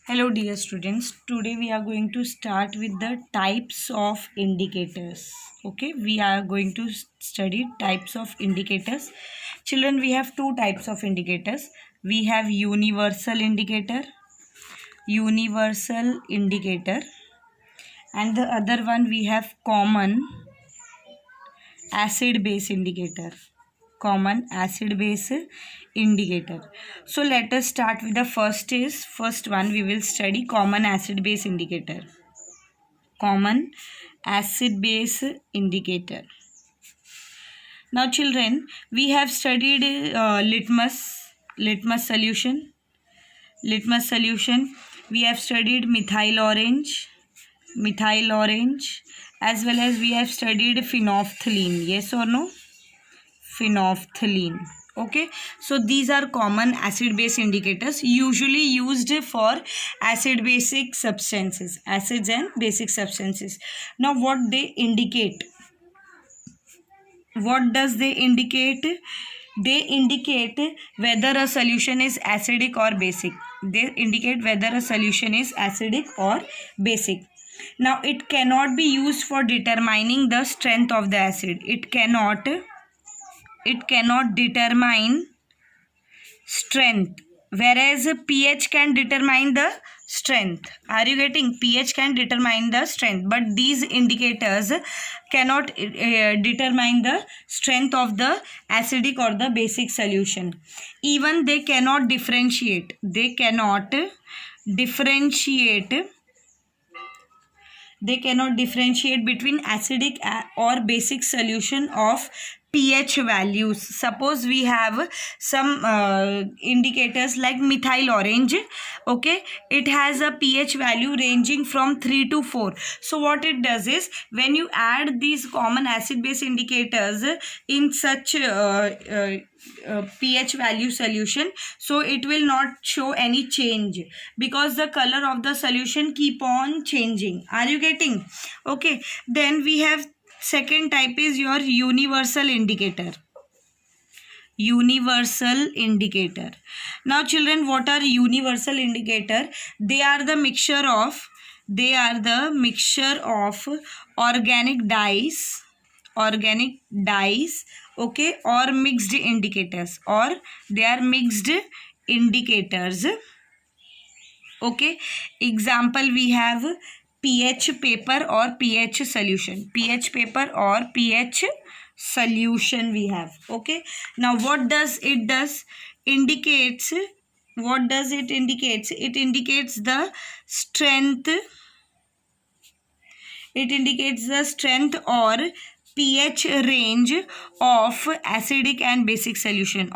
Hello dear students, today we are going to start with the types of indicators. Okay, we are going to study types of indicators. Children, we have two types of indicators. We have universal indicator, and the other one we have common acid base indicator. So let us start with the first one. We will study common acid base indicator. Now children, we have studied litmus solution. We have studied methyl orange, as well as we have studied phenolphthalein. Yes or no? Phenolphthalein. Okay, so these are common acid base indicators usually used for acids and basic substances. Now what does they indicate? They indicate whether a solution is acidic or basic. Now it cannot be used for determining the strength of the acid. It cannot determine strength, whereas pH can determine the strength. Are you getting? pH can determine the strength, but these indicators cannot determine the strength of the acidic or the basic solution. Even they cannot differentiate between acidic or basic solution of pH values. Suppose we have some indicators like methyl orange. Okay, it has a pH value ranging from 3 to 4. So what it does is, when you add these common acid base indicators in such pH value solution, so it will not show any change because the color of the solution keep on changing. Are you getting? Okay, then we have second type is your universal indicator. Now children, what are universal indicator? They are the mixture of organic dyes, okay, or mixed indicators, or they are mixed indicators. Okay, example we have pH paper or pH solution. We have. Okay, now what does it indicate? It indicates the strength. Or pH range of acidic and basic solution,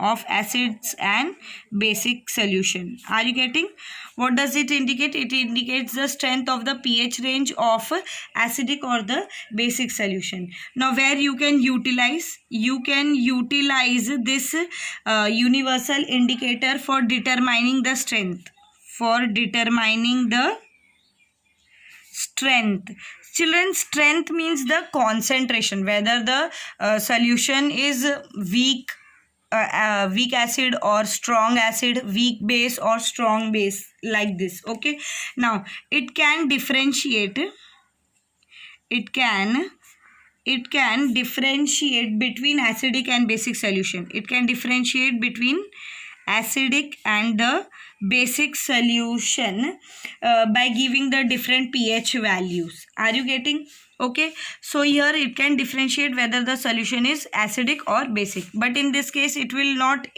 Are you getting? What does it indicate? It indicates the strength of the pH range of acidic or the basic solution. Now where you can utilize this universal indicator for determining the strength. Children, strength means the concentration, whether the solution is weak acid or strong acid, weak base or strong base, like this. Okay, now it can differentiate between acidic and basic solution. It can differentiate between acidic and the basic solution by giving the different pH values. Are you getting? Okay, so here it can differentiate whether the solution is acidic or basic, but in this case it will not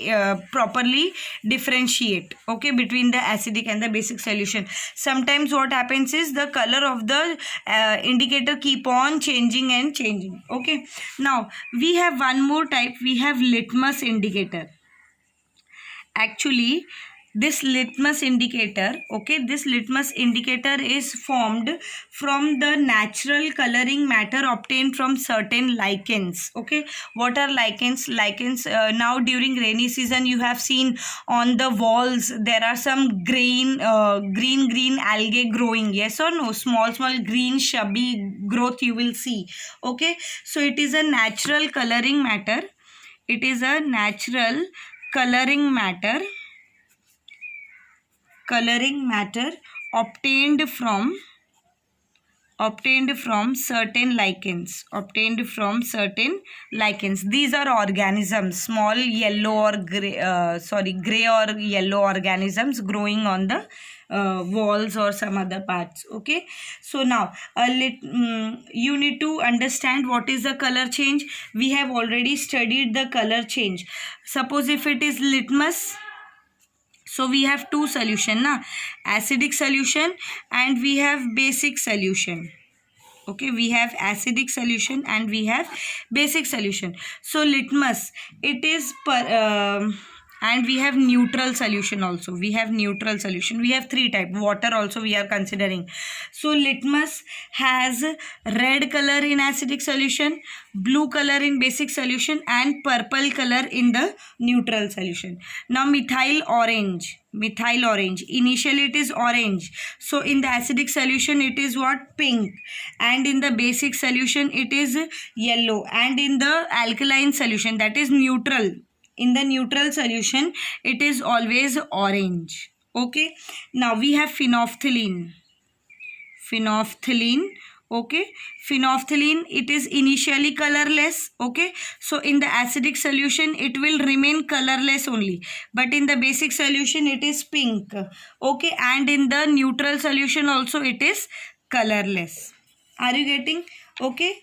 properly differentiate, okay, between the acidic and the basic solution. Sometimes what happens is the color of the indicator keep on changing. Okay, now we have one more type. We have litmus indicator. Actually, this litmus indicator is formed from the natural coloring matter obtained from certain lichens. Okay, what are lichens? Now during rainy season, you have seen on the walls there are some green algae growing. Yes or no? Small green chubby growth you will see. Okay, so it is a natural coloring matter. coloring matter obtained from certain lichens. These are organisms, small yellow or gray or yellow organisms growing on the walls or some other parts. Okay, so now you need to understand what is the color change. We have already studied the color change. Suppose if it is litmus, so we have two solution na, acidic solution and we have basic solution. Okay, we have acidic solution and we have basic solution. So litmus, it is and we have neutral solution also. We have three type. Water also we are considering. So litmus has red color in acidic solution, blue color in basic solution and purple color in the neutral solution. Now methyl orange, initially it is orange, so in the acidic solution it is what, pink, and in the basic solution it is yellow, and in the alkaline solution, that is neutral, in the neutral solution it is always orange. Okay, now we have phenolphthalein. Okay, phenolphthalein, it is initially colorless. Okay, so in the acidic solution it will remain colorless only, but in the basic solution it is pink. Okay, and in the neutral solution also it is colorless. Are you getting? Okay,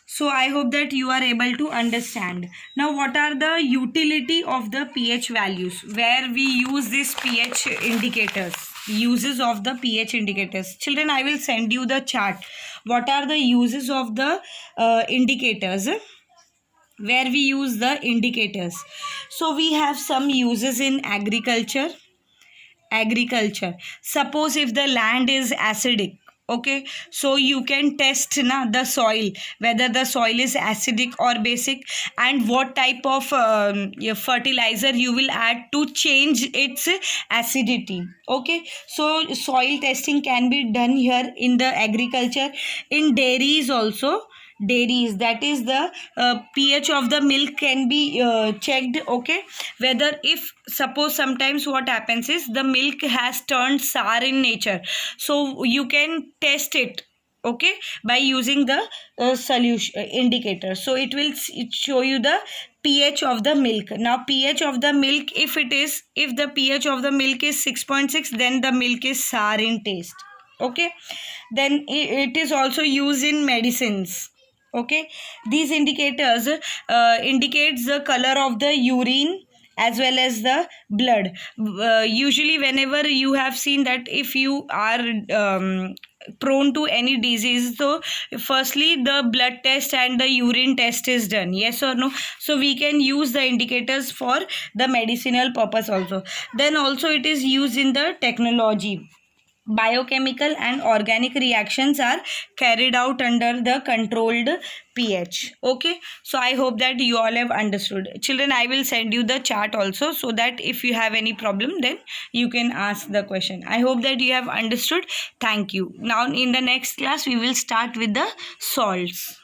so I hope that you are able to understand. Now what are the utility of the pH values, where we use this pH indicators? Uses of the pH indicators. Children, I will send you the chart. What are the uses of the indicators? Where we use the indicators. So we have some uses in agriculture. Suppose if the land is acidic, okay, so you can test the soil, whether the soil is acidic or basic, and what type of fertilizer you will add to change its acidity. Okay, so soil testing can be done here in the agriculture. In dairies also, that is the pH of the milk can be checked. Okay, whether if suppose sometimes what happens is the milk has turned sour in nature, so you can test it, okay, by using the solution indicator. So it will show you the pH of the milk. Now pH of the milk, if the pH of the milk is 6.6, then the milk is sour in taste. Okay, then it is also used in medicines. Okay, these indicators indicates the color of the urine as well as the blood. Usually whenever you have seen that if you are prone to any disease, so firstly the blood test and the urine test is done, yes or no? So we can use the indicators for the medicinal purpose also. Then also it is used in the technology. Biochemical and organic reactions are carried out under the controlled pH. Okay, so I hope that you all have understood. Children, I will send you the chart also, so that if you have any problem, then you can ask the question. I hope that you have understood. Thank you. Now in the next class we will start with the salts.